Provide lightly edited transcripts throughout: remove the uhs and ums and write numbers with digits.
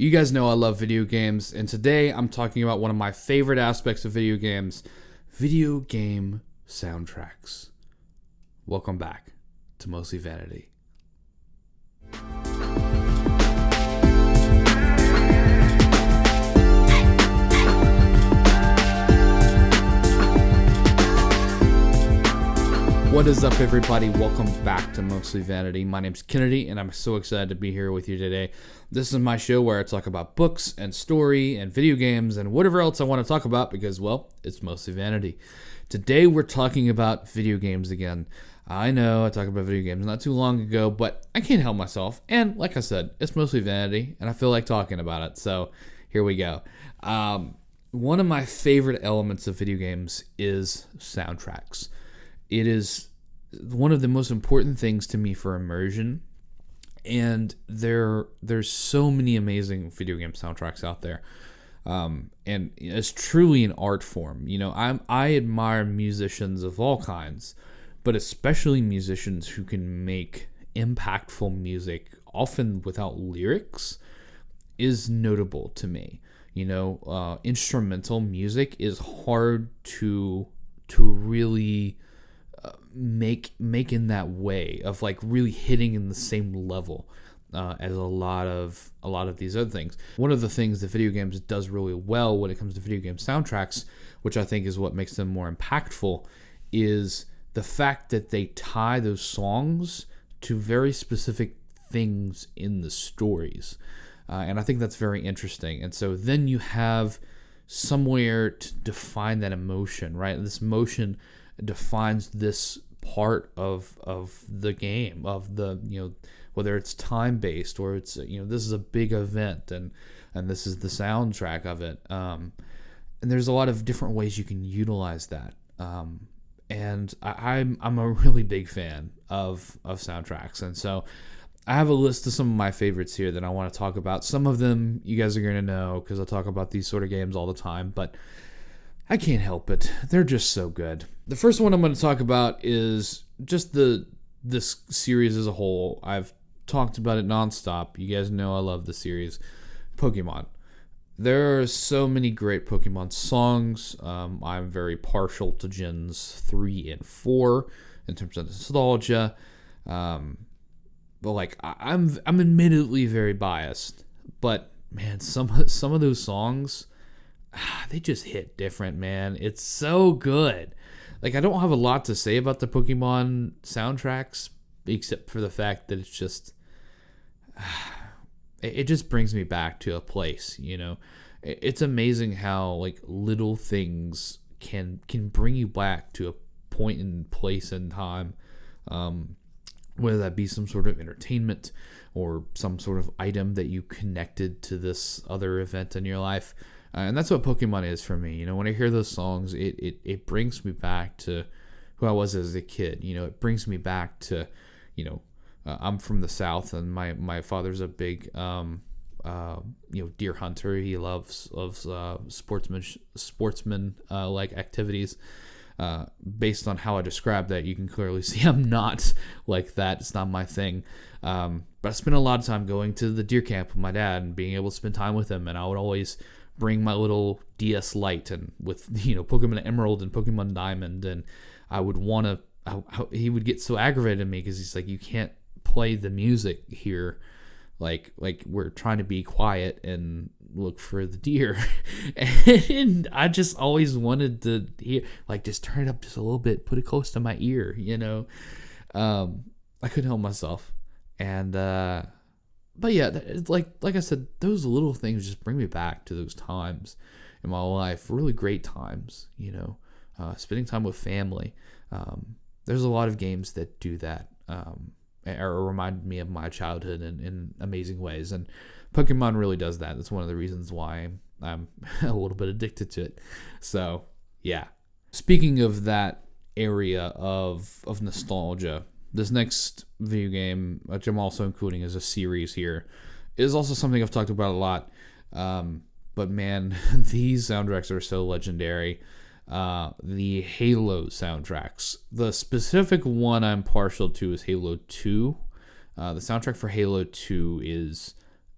You guys know I love video games, and today I'm talking about one of my favorite aspects of video games, video game soundtracks. Welcome back to Mostly Vanity. What is up, everybody? Welcome back to Mostly Vanity. My name's Kennedy, and I'm so excited to be here with you today. This is my show where I talk about books and story and video games and whatever else I want to talk about because, well, it's mostly vanity. Today we're talking about video games again. I know I talked about video games not too long ago, but I can't help myself. And like I said, it's mostly vanity, and I feel like talking about it. So here we go. One of my favorite elements of video games is soundtracks. It is one of the most important things to me for immersion, and there's so many amazing video game soundtracks out there, and it's truly an art form. You know, I admire musicians of all kinds, but especially musicians who can make impactful music, often without lyrics, is notable to me. You know, instrumental music is hard to really make in that way of like really hitting in the same level as a lot of these other things. One of the things that video games does really well when it comes to video game soundtracks, which I think is what makes them more impactful, is the fact that they tie those songs to very specific things in the stories, and I think that's very interesting. And so then you have somewhere to define that emotion, right? This emotion defines this part of the game, of the, you know, whether it's time based or it's, you know, this is a big event and this is the soundtrack of it, and there's a lot of different ways you can utilize that, and I'm a really big fan of soundtracks, and so I have a list of some of my favorites here that I want to talk about. Some of them you guys are going to know because I talk about these sort of games all the time, but I can't help it. They're just so good. The first one I'm going to talk about is just this series as a whole. I've talked about it nonstop. You guys know I love the series. Pokemon. There are so many great Pokemon songs. I'm very partial to Gens 3 and 4 in terms of nostalgia. But like I'm admittedly very biased. But man, some of those songs, they just hit different, man. It's so good. Like, I don't have a lot to say about the Pokemon soundtracks, except for the fact that it's just, it just brings me back to a place, you know. It's amazing how, like, little things can bring you back to a point in place and time, whether that be some sort of entertainment or some sort of item that you connected to this other event in your life. And that's what Pokemon is for me. You know, when I hear those songs, it brings me back to who I was as a kid. You know, it brings me back to, you know, I'm from the South, and my father's a big, you know, deer hunter. He loves sportsman like activities. Based on how I describe that, you can clearly see I'm not like that. It's not my thing. But I spent a lot of time going to the deer camp with my dad and being able to spend time with him, and I would always bring my little DS Lite and with, you know, Pokemon Emerald and Pokemon Diamond, and I would want to, he would get so aggravated at me because he's like, you can't play the music here, like we're trying to be quiet and look for the deer. And I just always wanted to hear, like, just turn it up just a little bit, put it close to my ear, you know. I couldn't help myself. And but yeah, like I said, those little things just bring me back to those times in my life, really great times, you know, spending time with family. There's a lot of games that do that, or remind me of my childhood in amazing ways, and Pokemon really does that. That's one of the reasons why I'm a little bit addicted to it. So yeah, speaking of that area of nostalgia, this next video game, which I'm also including as a series here, is also something I've talked about a lot. But man, these soundtracks are so legendary. The Halo soundtracks. The specific one I'm partial to is Halo 2. The soundtrack for Halo 2 is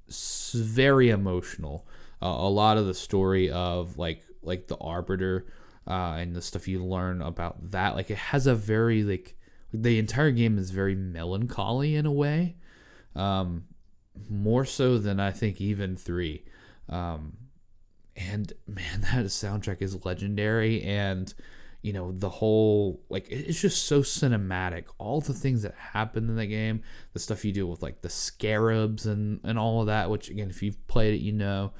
very emotional. A lot of the story of like the Arbiter and the stuff you learn about that, like it has a very like the entire game is very melancholy in a way, more so than I think even 3. And man, that soundtrack is legendary, and the whole like it's just so cinematic. All the things that happen in the game, the stuff you do with like the scarabs and all of that, which again, if you've played it,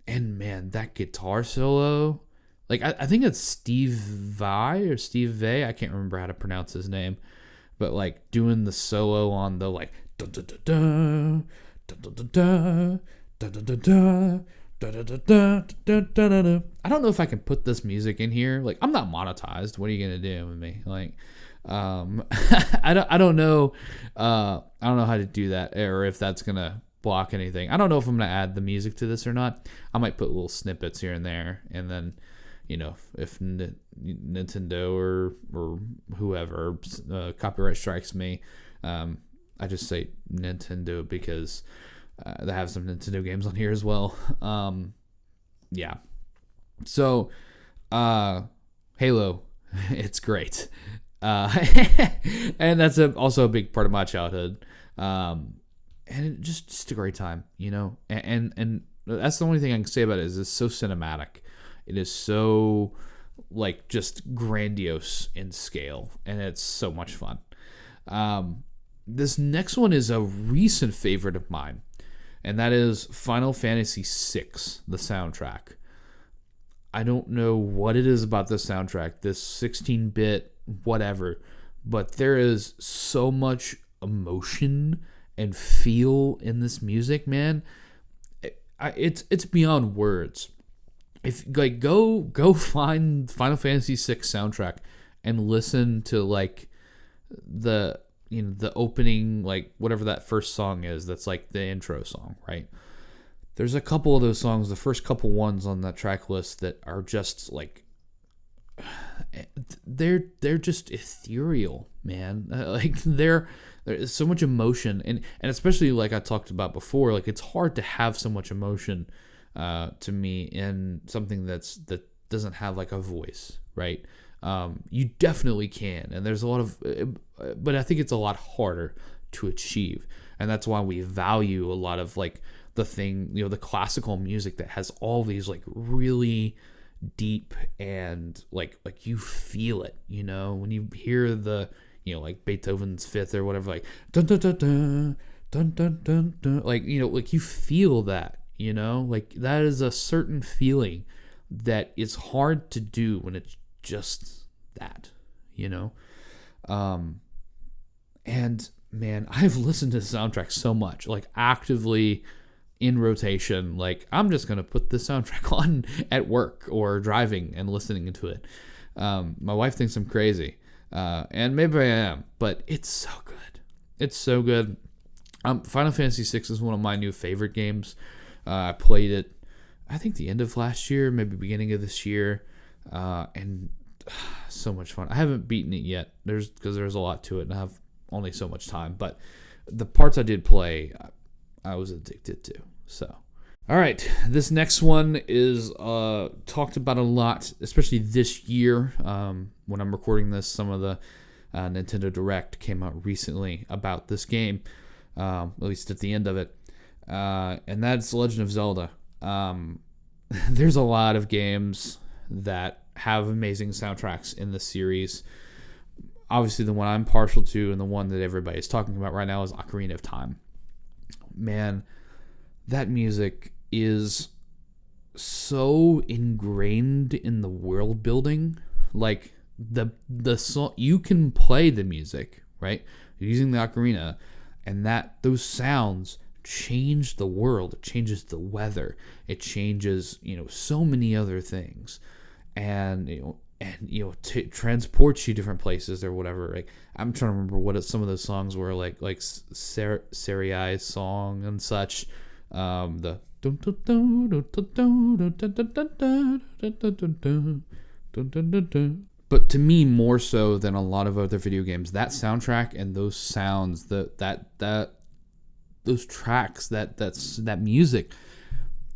and man, that guitar solo, like I think it's Steve Vai or Steve Vai, I can't remember how to pronounce his name, but like doing the solo on the like da da da da da da da da da da da. I don't know if I can put this music in here. Like, I'm not monetized. What are you gonna do with me? Like, I don't know. I don't know how to do that, or if that's gonna block anything. I don't know if I'm gonna add the music to this or not. I might put little snippets here and there, and then, if Nintendo or whoever copyright strikes me, I just say Nintendo because they have some Nintendo games on here as well. Yeah. So, Halo, it's great. And that's also a big part of my childhood. And just a great time, and that's the only thing I can say about it is it's so cinematic. It is so like just grandiose in scale, and it's so much fun. This next one is a recent favorite of mine, and that is Final Fantasy VI, the soundtrack. I don't know what it is about this soundtrack, this 16-bit whatever, but there is so much emotion and feel in this music, man. It's beyond words. If like go find Final Fantasy VI soundtrack and listen to like the opening, like whatever that first song is, that's like the intro song, right? There's a couple of those songs, the first couple ones on that track list, that are just like they're just ethereal, man. Like there's so much emotion, and especially like I talked about before, like it's hard to have so much emotion to me in something that doesn't have like a voice, right? You definitely can, and there's a lot of, but I think it's a lot harder to achieve, and that's why we value a lot of like the classical music that has all these like really deep and like you feel it, when you hear the like Beethoven's Fifth or whatever, like dun dun dun dun dun dun dun, dun, like like you feel that, like that is a certain feeling that is hard to do when it's just that, and man, I've listened to the soundtrack so much, like actively in rotation. Like I'm just gonna put the soundtrack on at work or driving and listening to it. My wife thinks I'm crazy, and maybe I am, but it's so good. It's so good. Final Fantasy VI is one of my new favorite games. I played it, I think the end of last year, maybe beginning of this year, and so much fun. I haven't beaten it yet. Because there's a lot to it, and I have only so much time. But the parts I did play, I was addicted to. So, all right, this next one is talked about a lot, especially this year. When I'm recording this, some of the Nintendo Direct came out recently about this game, at least at the end of it, and that's Legend of Zelda. There's a lot of games that have amazing soundtracks in this series. Obviously, the one I'm partial to and the one that everybody's talking about right now is Ocarina of Time. Man, that music is so ingrained in the world building. Like the song, you can play the music, right, using the ocarina, and those sounds change the world. It changes the weather. It changes, so many other things, and transports you different places or whatever. Like I'm trying to remember what some of those songs were, like Sarai's song and such. The but to me, more so than a lot of other video games, that soundtrack and those sounds, that those tracks, that music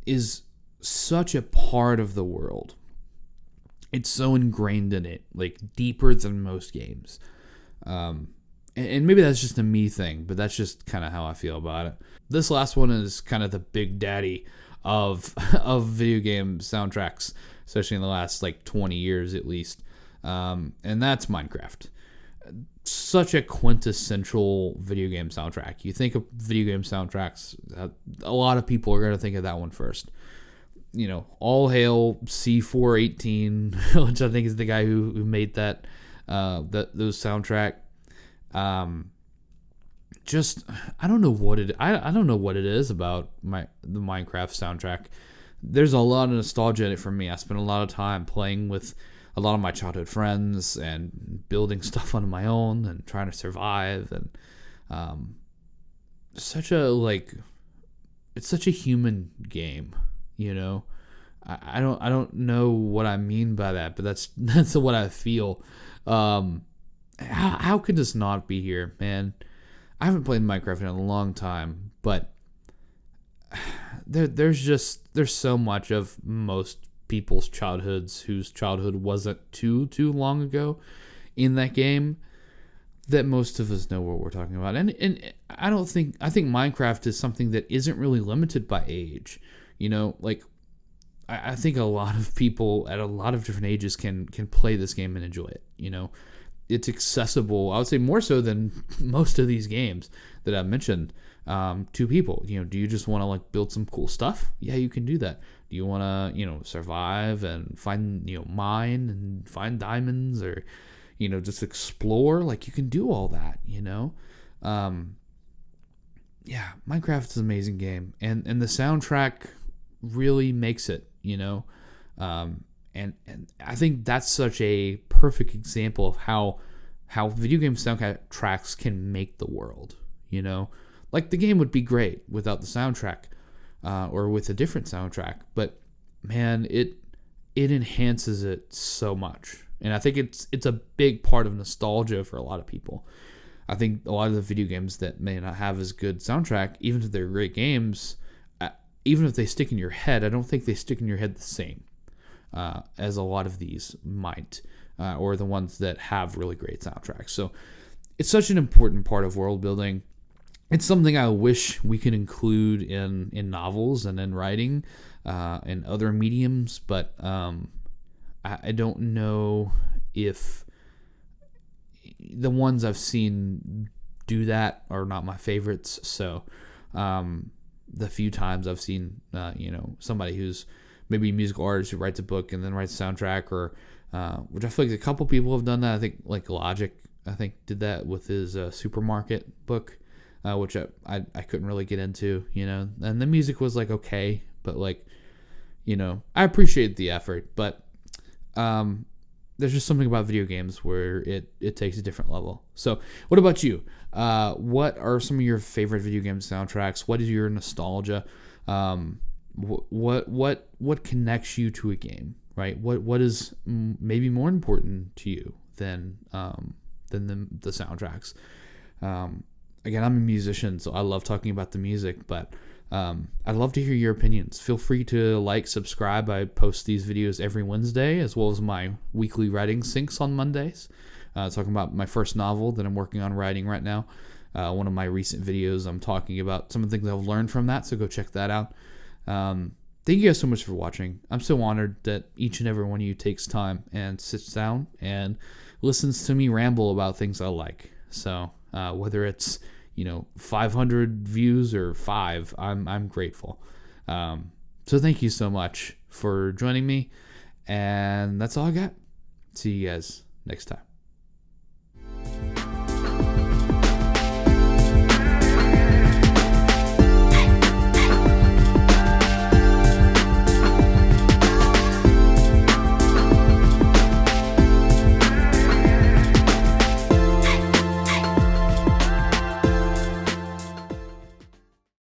is such a part of the world. It's so ingrained in it, like deeper than most games. And maybe that's just a me thing, but that's just kind of how I feel about it. This last one is kind of the big daddy of video game soundtracks, especially in the last like 20 years at least. And that's Minecraft. Such a quintessential video game soundtrack. You think of video game soundtracks, a lot of people are going to think of that one first. All hail C418, which I think is the guy who made those soundtrack. I don't know what it is about the Minecraft soundtrack. There's a lot of nostalgia in it for me. I spent a lot of time playing with a lot of my childhood friends and building stuff on my own and trying to survive, and it's such a human game. I don't know what I mean by that, but that's what I feel. How could this not be here, man? I haven't played Minecraft in a long time, but there's so much of most people's childhoods whose childhood wasn't too long ago in that game that most of us know what we're talking about. And I think Minecraft is something that isn't really limited by age. I think a lot of people at a lot of different ages can play this game and enjoy it. It's accessible, I would say more so than most of these games that I've mentioned, to people. Do you just want to like build some cool stuff? Yeah, you can do that. Do you want to, survive and find, mine and find diamonds, or, just explore? Like, you can do all that, yeah, Minecraft is an amazing game, and the soundtrack really makes it, and I think that's such a perfect example of how video game soundtracks can make the world. Like, the game would be great without the soundtrack, or with a different soundtrack, but man, it enhances it so much, and I think it's a big part of nostalgia for a lot of people. I think a lot of the video games that may not have as good soundtrack, even if they're great games, even if they stick in your head, I don't think they stick in your head the same as a lot of these might, or the ones that have really great soundtracks. So it's such an important part of world building. It's something I wish we could include in novels and in writing, and other mediums, but I don't know if the ones I've seen do that are not my favorites. So the few times I've seen somebody who's maybe a musical artist who writes a book and then writes a soundtrack, or which I feel like a couple people have done that. I think like Logic, did that with his supermarket book, which I couldn't really get into, and the music was like okay, but like, I appreciate the effort, but there's just something about video games where it takes a different level. So what about you? What are some of your favorite video game soundtracks? What is your nostalgia? What connects you to a game, right? What is maybe more important to you than the soundtracks? Again, I'm a musician, so I love talking about the music, but I'd love to hear your opinions. Feel free to subscribe. I post these videos every Wednesday, as well as my weekly writing syncs on Mondays, talking about my first novel that I'm working on writing right now. One of my recent videos, I'm talking about some of the things I've learned from that, so go check that out. Thank you guys so much for watching. I'm so honored that each and every one of you takes time and sits down and listens to me ramble about things I like. So whether it's 500 views or 5, I'm grateful. So thank you so much for joining me, and that's all I got. See you guys next time.